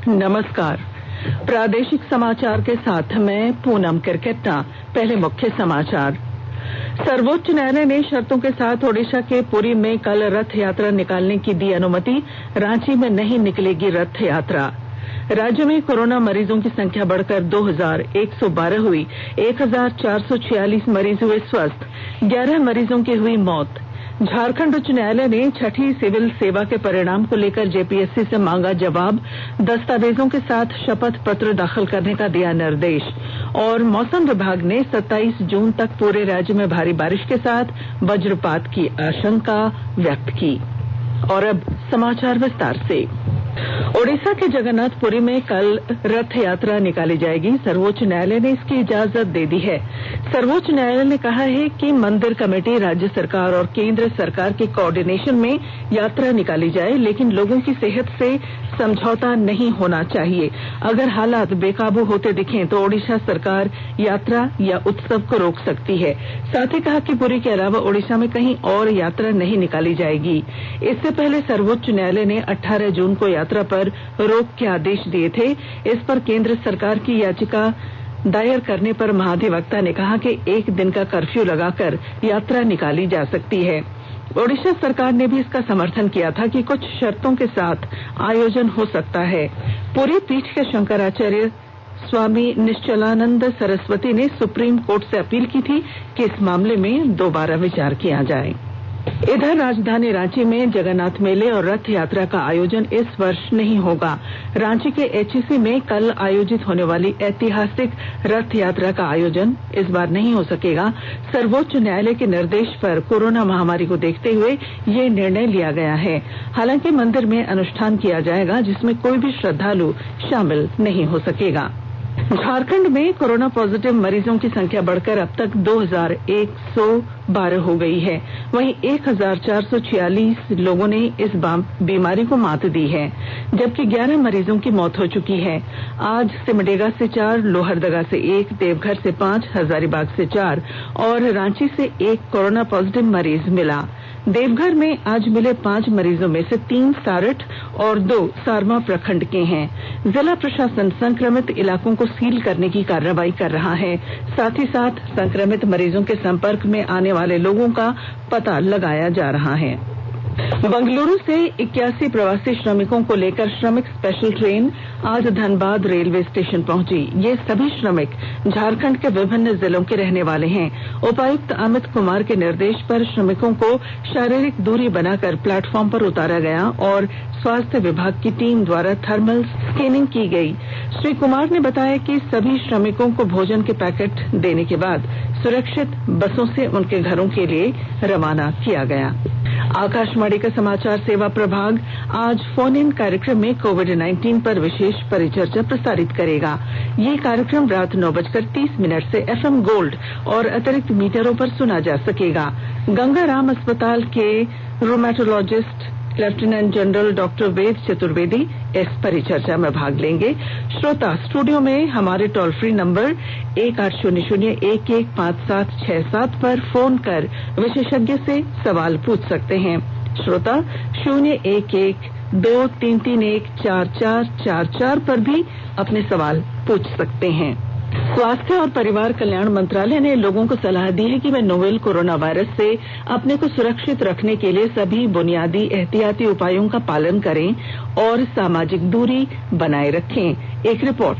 नमस्कार। प्रादेशिक समाचार के साथ मैं पूनम किरकेट्टा। पहले मुख्य समाचार। सर्वोच्च न्यायालय ने शर्तों के साथ ओडिशा के पुरी में कल रथ यात्रा निकालने की दी अनुमति। रांची में नहीं निकलेगी रथ यात्रा। राज्य में कोरोना मरीजों की संख्या बढ़कर 2112 हुई। 1446 मरीज हुए स्वस्थ। 11 मरीजों की हुई मौत। झारखंड उच्च न्यायालय ने छठी सिविल सेवा के परिणाम को लेकर जेपीएससी से मांगा जवाब। दस्तावेजों के साथ शपथ पत्र दाखिल करने का दिया निर्देश। और मौसम विभाग ने 27 जून तक पूरे राज्य में भारी बारिश के साथ वज्रपात की आशंका व्यक्त की। और अब समाचार विस्तार से। ओडिशा के जगन्नाथपुरी में कल रथ यात्रा निकाली जाएगी। सर्वोच्च न्यायालय ने इसकी इजाजत दे दी है। सर्वोच्च न्यायालय ने कहा है कि मंदिर कमेटी, राज्य सरकार और केंद्र सरकार के कोऑर्डिनेशन में यात्रा निकाली जाए, लेकिन लोगों की सेहत से समझौता नहीं होना चाहिए। अगर हालात बेकाबू होते दिखें तो ओडिशा सरकार यात्रा या उत्सव को रोक सकती है। साथ ही कहा कि पुरी के अलावा ओडिशा में कहीं और यात्रा नहीं निकाली जाएगी। इससे पहले सर्वोच्च न्यायालय ने 18 जून को यात्रा पर रोक के आदेश दिए थे। इस पर केंद्र सरकार की याचिका दायर करने पर महाधिवक्ता ने कहा कि एक दिन का कर्फ्यू लगाकर यात्रा निकाली जा सकती है। ओडिशा सरकार ने भी इसका समर्थन किया था कि कुछ शर्तों के साथ आयोजन हो सकता है। पुरी पीठ के शंकराचार्य स्वामी निश्चलानंद सरस्वती ने सुप्रीम कोर्ट से अपील की थी कि इस मामले में दोबारा विचार किया जाए। इधर राजधानी रांची में जगन्नाथ मेले और रथ यात्रा का आयोजन इस वर्ष नहीं होगा। रांची के एचईसी में कल आयोजित होने वाली ऐतिहासिक रथ यात्रा का आयोजन इस बार नहीं हो सकेगा। सर्वोच्च न्यायालय के निर्देश पर कोरोना महामारी को देखते हुए ये निर्णय लिया गया है। हालांकि मंदिर में अनुष्ठान किया जाएगा, जिसमें कोई भी श्रद्धालु शामिल नहीं हो सकेगा। झारखंड में कोरोना पॉजिटिव मरीजों की संख्या बढ़कर अब तक 2112 हो गई है। वहीं 1446 लोगों ने इस बीमारी को मात दी है, जबकि 11 मरीजों की मौत हो चुकी है। आज सिमडेगा से 4, लोहरदगा से 1, देवघर से 5, हजारीबाग से 4 और रांची से 1 कोरोना पॉजिटिव मरीज मिला। देवघर में आज मिले 5 मरीजों में से 3 सारठ और 2 सारमा प्रखंड के हैं। जिला प्रशासन संक्रमित इलाकों को सील करने की कार्रवाई कर रहा है। साथ ही साथ संक्रमित मरीजों के संपर्क में आने वाले लोगों का पता लगाया जा रहा है। बंगलुरु से 81 प्रवासी श्रमिकों को लेकर श्रमिक स्पेशल ट्रेन आज धनबाद रेलवे स्टेशन पहुंची। ये सभी श्रमिक झारखंड के विभिन्न जिलों के रहने वाले हैं। उपायुक्त अमित कुमार के निर्देश पर श्रमिकों को शारीरिक दूरी बनाकर प्लेटफॉर्म पर उतारा गया और स्वास्थ्य विभाग की टीम द्वारा थर्मल स्क्रीनिंग की गई। श्री कुमार ने बताया कि सभी श्रमिकों को भोजन के पैकेट देने के बाद सुरक्षित बसों से उनके घरों के लिए रवाना किया गया। आकाशवाणी का समाचार सेवा प्रभाग आज फोन इन कार्यक्रम में कोविड-19 पर विशेष परिचर्चा प्रसारित करेगा। ये कार्यक्रम रात 9:30 से एफएम गोल्ड और अतिरिक्त मीटरों पर सुना जा सकेगा। गंगाराम अस्पताल के rheumatologist lieutenant general doctor Ved Chaturvedi इस परिचर्चा में भाग लेंगे। श्रोता स्टूडियो में हमारे टोल फ्री नंबर 1800-115767 पर फोन कर विशेषज्ञ से सवाल पूछ सकते हैं। श्रोता 011-2331-4444 पर भी अपने सवाल पूछ सकते हैं। स्वास्थ्य और परिवार कल्याण मंत्रालय ने लोगों को सलाह दी है कि वे नोवेल कोरोना वायरस से अपने को सुरक्षित रखने के लिए सभी बुनियादी एहतियाती उपायों का पालन करें और सामाजिक दूरी बनाए रखें। एक रिपोर्ट।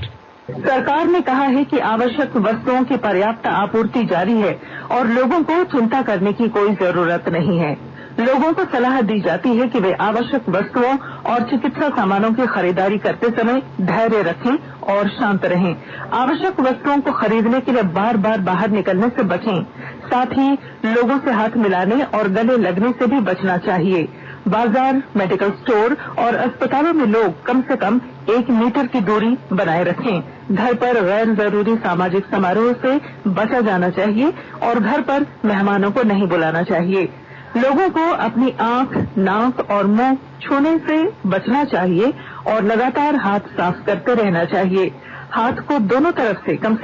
सरकार ने कहा है कि आवश्यक वस्तुओं की पर्याप्त आपूर्ति जारी है और लोगों को चिंता करने की कोई जरूरत नहीं है। लोगों को सलाह दी जाती है कि वे आवश्यक वस्तुओं और चिकित्सा सामानों की खरीदारी करते समय धैर्य रखें और शांत रहें। आवश्यक वस्तुओं को खरीदने के लिए बार बार बाहर निकलने से बचें। साथ ही लोगों से हाथ मिलाने और गले लगने से भी बचना चाहिए। बाजार, मेडिकल स्टोर और अस्पतालों में लोग कम से कम 1 मीटर की दूरी बनाए रखें। घर पर गैर जरूरी सामाजिक समारोह से बचा जाना चाहिए और घर पर मेहमानों को नहीं बुलाना चाहिए। लोगों को अपनी आंख, नाक और मुंह छूने से बचना चाहिए और लगातार हाथ साफ करते रहना चाहिए। हाथ को दोनों तरफ से कम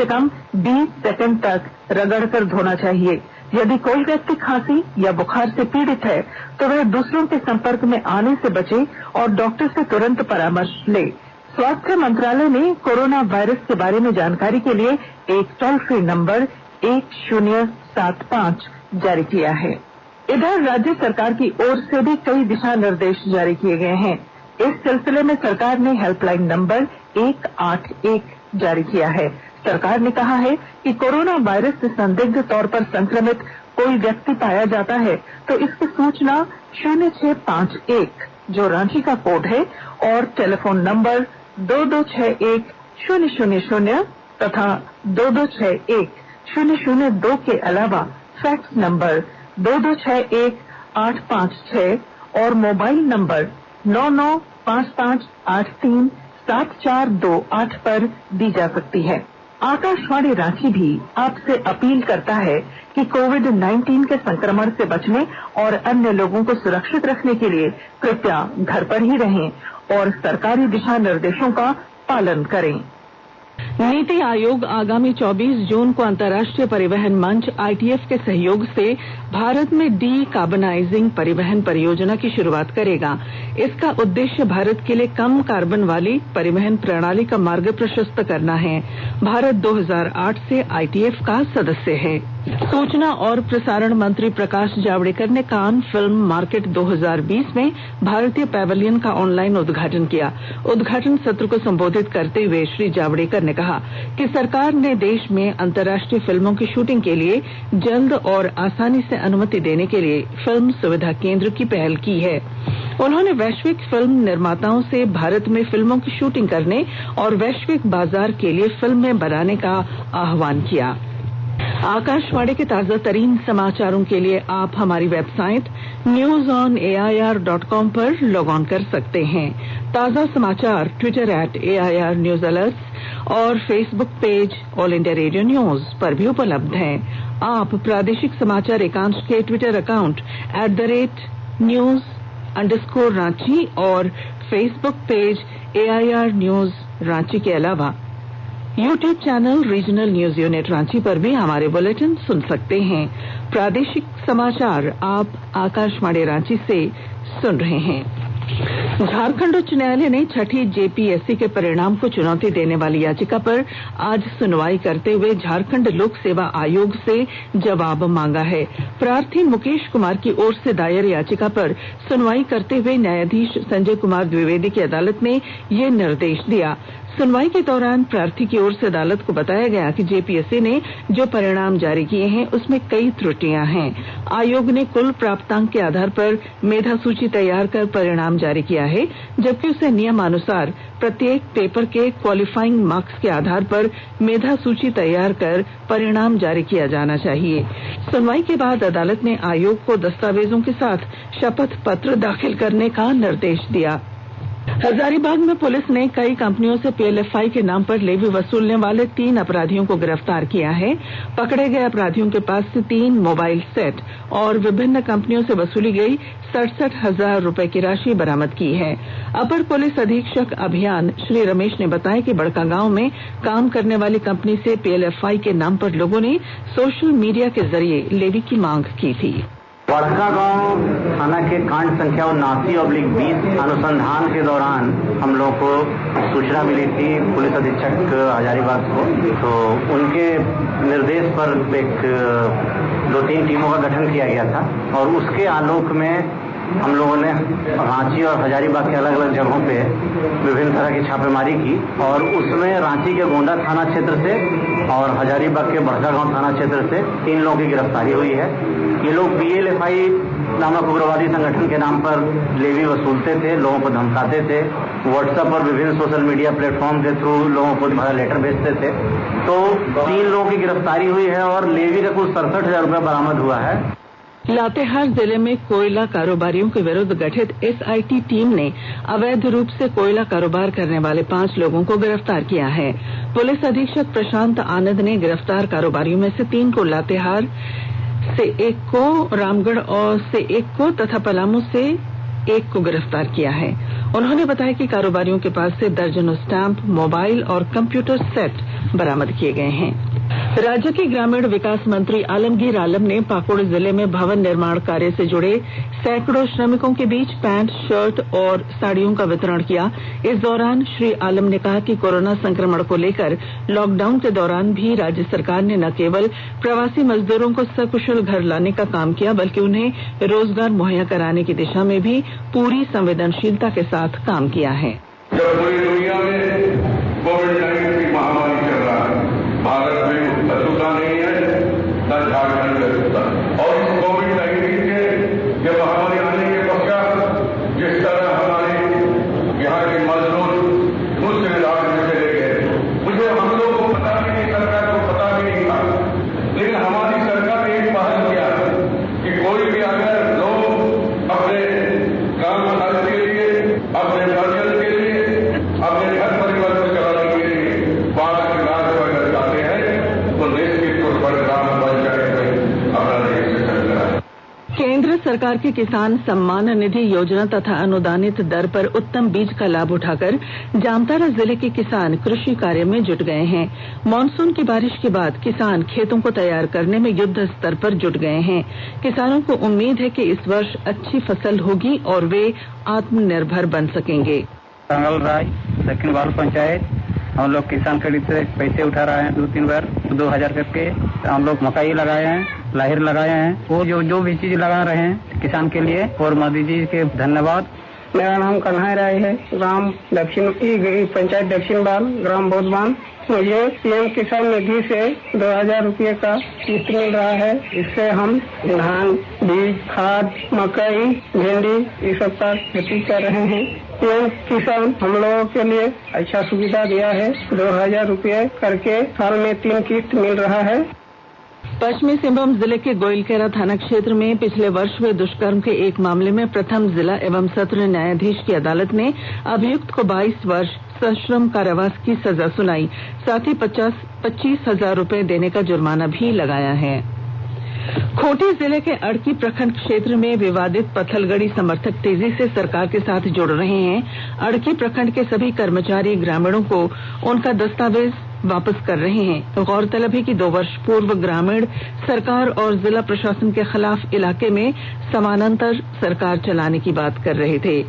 20 सेकंड तक रगड़कर धोना चाहिए। यदि कोई व्यक्ति खांसी या बुखार से पीड़ित है तो वह दूसरों के संपर्क में आने से बचे और डॉक्टर से तुरंत परामर्श ले। स्वास्थ्य मंत्रालय ने कोरोना वायरस के बारे में जानकारी के लिए एक टोल फ्री नंबर 1075 जारी किया है। इधर राज्य सरकार की ओर से भी कई दिशा निर्देश जारी किए गए हैं। इस सिलसिले में सरकार ने हेल्पलाइन नंबर 181 जारी किया है। सरकार ने कहा है कि कोरोना वायरस से संदिग्ध तौर पर संक्रमित कोई व्यक्ति पाया जाता है तो इसकी सूचना 0651 जो रांची का कोड है और टेलीफोन नंबर 2261-000 तथा 2261-002 के अलावा फैक्स नंबर 2261-856 और मोबाइल नंबर 9955837428 पर दी जा सकती है। आकाशवाणी रांची भी आपसे अपील करता है कि कोविड-19 के संक्रमण से बचने और अन्य लोगों को सुरक्षित रखने के लिए कृपया घर पर ही रहें और सरकारी दिशा निर्देशों का पालन करें। नीति आयोग आगामी 24 जून को अंतर्राष्ट्रीय परिवहन मंच ITF के सहयोग से भारत में डीकार्बनाइजिंग परिवहन परियोजना की शुरुआत करेगा। इसका उद्देश्य भारत के लिए कम कार्बन वाली परिवहन प्रणाली का मार्ग प्रशस्त करना है। भारत 2008 से ITF का सदस्य है। सूचना और प्रसारण मंत्री प्रकाश जावड़ेकर ने कान फिल्म मार्केट 2020 में भारतीय पैवेलियन का ऑनलाइन उद्घाटन किया। उद्घाटन सत्र को संबोधित करते हुए श्री जावड़ेकर ने कहा कि सरकार ने देश में अंतर्राष्ट्रीय फिल्मों की शूटिंग के लिए जल्द और आसानी से अनुमति देने के लिए फिल्म सुविधा केंद्र की पहल की है। उन्होंने वैश्विक फिल्म निर्माताओं से भारत में फिल्मों की शूटिंग करने और वैश्विक बाजार के लिए फिल्में बनाने का आह्वान किया। आकाशवाणी के ताजा तरीन समाचारों के लिए आप हमारी वेबसाइट newsonair.com पर लॉग ऑन कर सकते हैं। ताजा समाचार ट्विटर @AIR News Alerts और Facebook page all India radio news पर भी उपलब्ध हैं। आप प्रादेशिक समाचार एकांश के ट्विटर अकाउंट @news_रांची और Facebook page AIR News Ranchi के अलावा YouTube channel regional news unit Ranchi पर भी हमारे बुलेटिन सुन सकते हैं। प्रादेशिक समाचार आप आकाशवाणी रांची से सुन रहे हैं। झारखंड उच्च न्यायालय ने छठी JPSC के परिणाम को चुनौती देने वाली याचिका पर आज सुनवाई करते हुए झारखंड लोक सेवा आयोग से जवाब मांगा है। प्रार्थी मुकेश कुमार की ओर से दायर याचिका पर सुनवाई करते हुए न्यायाधीश संजय कुमार द्विवेदी की अदालत ने यह निर्देश दिया। सुनवाई के दौरान प्रार्थी की ओर से अदालत को बताया गया कि JPSC ने जो परिणाम जारी किए हैं उसमें कई त्रुटियां हैं। आयोग ने कुल प्राप्तांक के आधार पर मेधा सूची तैयार कर परिणाम जारी किया है, जबकि उसे नियमानुसार प्रत्येक पेपर के क्वालिफाइंग मार्क्स के आधार पर मेधा सूची तैयार कर परिणाम जारी किया जाना चाहिए। सुनवाई के बाद अदालत ने आयोग को दस्तावेजों के साथ शपथ पत्र दाखिल करने का निर्देश दिया। हजारीबाग में पुलिस ने कई कंपनियों से PLFI के नाम पर लेवी वसूलने वाले 3 अपराधियों को गिरफ्तार किया है। पकड़े गए अपराधियों के पास से 3 मोबाइल सेट और विभिन्न कंपनियों से वसूली गई 67,000 रुपए की राशि बरामद की है। अपर पुलिस अधीक्षक अभियान श्री रमेश ने बताया कि बड़कागांव में काम करने वाली कंपनी से PLFI के नाम पर लोगों ने सोशल मीडिया के जरिए लेवी की मांग की थी। बड़कागांव थाना के कांड संख्या 79/20 अनुसंधान के दौरान हम लोगों को सूचना मिली थी पुलिस अधीक्षक हजारीबाग को, तो उनके निर्देश पर एक 2-3 टीमों का गठन किया गया था और उसके आलोक में हम लोगों ने रांची और हजारीबाग के अलग अलग जगहों पे विभिन्न तरह की छापेमारी की और उसमें रांची के गोंडा थाना क्षेत्र से और हजारीबाग के बड़कागांव थाना क्षेत्र से 3 लोगों की गिरफ्तारी हुई है। ये लोग PLFI नामक उग्रवादी संगठन के नाम पर लेवी वसूलते थे, लोगों को धमकाते थे, व्हाट्सएप और विभिन्न सोशल मीडिया प्लेटफॉर्म के थ्रू लोगों को भरा लेटर भेजते थे। तो 3 लोगों की गिरफ्तारी हुई है और लेवी का कुल 67,000 रुपया बरामद हुआ है। लातेहार जिले में कोयला कारोबारियों के विरुद्ध गठित SIT टीम ने अवैध रूप से कोयला कारोबार करने वाले 5 लोगों को गिरफ्तार किया है। पुलिस अधीक्षक प्रशांत आनंद ने गिरफ्तार कारोबारियों में से 3 को लातेहार से 1 को, रामगढ़ और से 1 को तथा पलामू से 1 को गिरफ्तार किया है। उन्होंने बताया कि कारोबारियों के पास से दर्जनों स्टैंप, मोबाइल और कंप्यूटर सेट बरामद किए गए हैं। राज्य के ग्रामीण विकास मंत्री आलमगीर आलम ने पाकुड़ जिले में भवन निर्माण कार्य से जुड़े सैकड़ों श्रमिकों के बीच पैंट, शर्ट और साड़ियों का वितरण किया। इस दौरान श्री आलम ने कहा कि कोरोना संक्रमण को लेकर लॉकडाउन के दौरान भी राज्य सरकार ने न केवल प्रवासी मजदूरों को सकुशल घर लाने का काम किया, बल्कि उन्हें रोजगार मुहैया कराने की दिशा में भी पूरी संवेदनशीलता के साथ काम किया है। जब पूरी दुनिया में कोविड-19 की महामारी चल रहा है, भारत में अछूता नहीं है, न झारखंड में अछूता। और इस कोविड-19 के ये महामारी आने के पश्चात जिस तरह हमारे यहाँ के मजदूर दूसरे राज्य में चले गए, मुझे हम लोग को पता भी नहीं, सरकार को पता भी नहीं था, लेकिन हमारी सरकार ने एक पहल किया कि कोई भी अगर लोग अपने काम काज के लिए, अपने पर्यटन के लिए, अपने घर परिवार को चलाने के लिए 12 लाख अगर जाते हैं तो निश्चित तौर पर ग्राम पंचायत में अपना रजिस्ट्रेशन कराएं। केंद्र सरकार के किसान सम्मान निधि योजना तथा अनुदानित दर पर उत्तम बीज का लाभ उठाकर जामताड़ा जिले के किसान कृषि कार्य में जुट गए हैं। मानसून की बारिश के बाद किसान खेतों को तैयार करने में युद्ध स्तर पर जुट गए हैं। किसानों को उम्मीद है कि इस वर्ष अच्छी फसल होगी और वे आत्मनिर्भर बन सकेंगे। संगल राय दक्षिण बाल पंचायत हम लोग किसान क्रेडिट से पैसे उठा रहे हैं 2-3 बार 2000 करके। हम लोग मकई लगाए हैं, लाहिर लगाए हैं, वो जो भी चीज लगा रहे हैं किसान के लिए, और मोदी जी के धन्यवाद। मेरा नाम कन्हैया राय है, ग्राम दक्षिण पंचायत दक्षिण बाल, ग्राम बोधवान। मुझे पीएम किसान निधि से 2000 रुपये का किस्त मिल रहा है। इससे हम धान, बीज, खाद, मकई, भिंडी ये सब का खेती कर रहे हैं। पीएम किसान हम लोगों के लिए अच्छा सुविधा दिया है। 2000 रुपये करके साल में 3 किस्त मिल रहा है। पश्चिमी सिंहभूम जिले के गोइलकेरा थाना क्षेत्र में पिछले वर्ष हुए दुष्कर्म के एक मामले में प्रथम जिला एवं सत्र न्यायाधीश की अदालत ने अभियुक्त को 22 वर्ष सश्रम कारावास की सजा सुनाई, साथ ही 25,000 रुपए देने का जुर्माना भी लगाया है। खूंटी जिले के अड़की प्रखंड क्षेत्र में विवादित पत्थलगड़ी समर्थक तेजी से सरकार के साथ जुड़ रहे हैं। अड़की प्रखंड के सभी कर्मचारी ग्रामीणों को उनका दस्तावेज वापस कर रहे हैं। गौरतलब है कि 2 वर्ष पूर्व ग्रामीण सरकार और जिला प्रशासन के खिलाफ इलाके में समानांतर सरकार चलाने की बात कर रहे थे।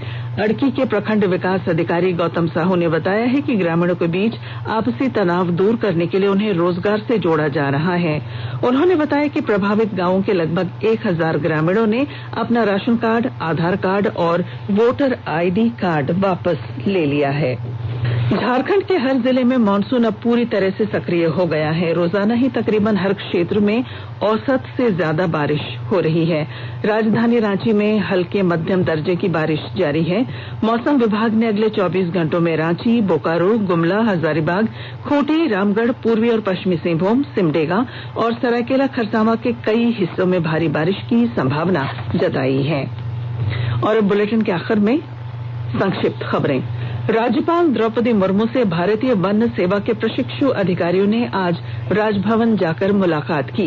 अड़की के प्रखंड विकास अधिकारी गौतम साहू ने बताया है कि ग्रामीणों के बीच आपसी तनाव दूर करने के लिए उन्हें रोजगार से जोड़ा जा रहा है। उन्होंने बताया कि प्रभावित गांवों के लगभग 1000 ग्रामीणों ने अपना राशन कार्ड, आधार कार्ड और वोटर आईडी कार्ड वापस ले लिया है। झारखंड के हर जिले में मानसून अब पूरी तरह से सक्रिय हो गया है। रोजाना ही तकरीबन हर क्षेत्र में औसत से ज्यादा बारिश हो रही है। राजधानी रांची में हल्के मध्यम दर्जे की बारिश जारी है। मौसम विभाग ने अगले 24 घंटों में रांची, बोकारो, गुमला, हजारीबाग, खूंटी, रामगढ़, पूर्वी और पश्चिमी सिंहभूम, सिमडेगा और सरायकेला खरसावां के कई हिस्सों में भारी बारिश की संभावना जताई है। और अब बुलेटिन के आखिर में संक्षिप्त खबरें। राज्यपाल द्रौपदी मुर्मू से भारतीय वन सेवा के प्रशिक्षु अधिकारियों ने आज राजभवन जाकर मुलाकात की।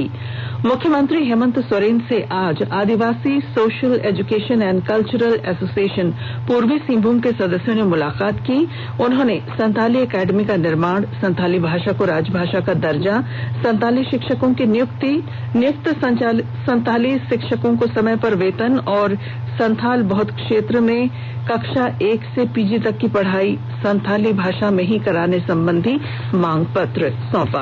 मुख्यमंत्री हेमंत सोरेन से आज Adivasi social education and cultural association पूर्वी सिंहभूम के सदस्यों ने मुलाकात की। उन्होंने संताली एकेडमी का निर्माण, संताली भाषा को राजभाषा का दर्जा, संताली शिक्षकों की नियुक्त संताली शिक्षकों को समय पर वेतन और संथाल बहुत क्षेत्र में कक्षा 1 से पीजी तक की पढ़ाई संथाली भाषा में ही कराने संबंधी मांग पत्र सौंपा।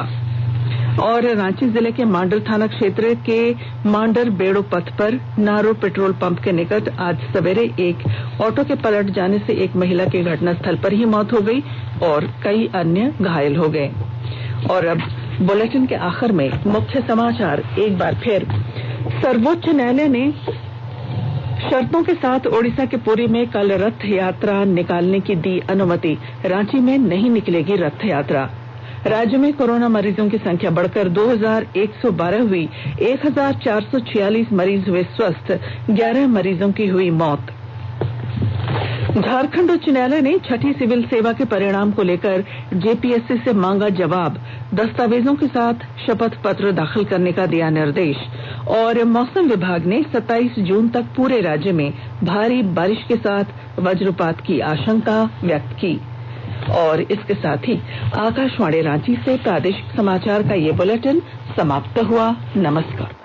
और रांची जिले के मांडर थाना क्षेत्र के मांडर बेड़ो पथ पर नारो पेट्रोल पंप के निकट आज सवेरे एक ऑटो के पलट जाने से एक महिला की घटनास्थल पर ही मौत हो गई और कई अन्य घायल हो गए। और अब बुलेटिन के आखिर में मुख्य समाचार एक बार फिर। सर्वोच्च न्यायालय ने शर्तों के साथ ओडिशा के पुरी में कल रथ यात्रा निकालने की दी अनुमति। रांची में नहीं निकलेगी रथ यात्रा। राज्य में कोरोना मरीजों की संख्या बढ़कर 2112 हुई। 1446 मरीज हुए स्वस्थ। 11 मरीजों की हुई मौत। झारखंड उच्च न्यायालय ने छठी सिविल सेवा के परिणाम को लेकर जेपीएससी से मांगा जवाब। दस्तावेजों के साथ शपथ पत्र दाखिल करने का दिया निर्देश। और मौसम विभाग ने 27 जून तक पूरे राज्य में भारी बारिश के साथ वज्रपात की आशंका व्यक्त की। और इसके साथ ही आकाशवाणी रांची से प्रादेशिक समाचार का ये बुलेटिन समाप्त हुआ। नमस्कार।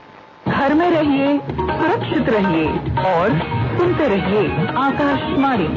घर में रहिए, सुरक्षित रहिए और सुनते रहिए आकाशवाणी।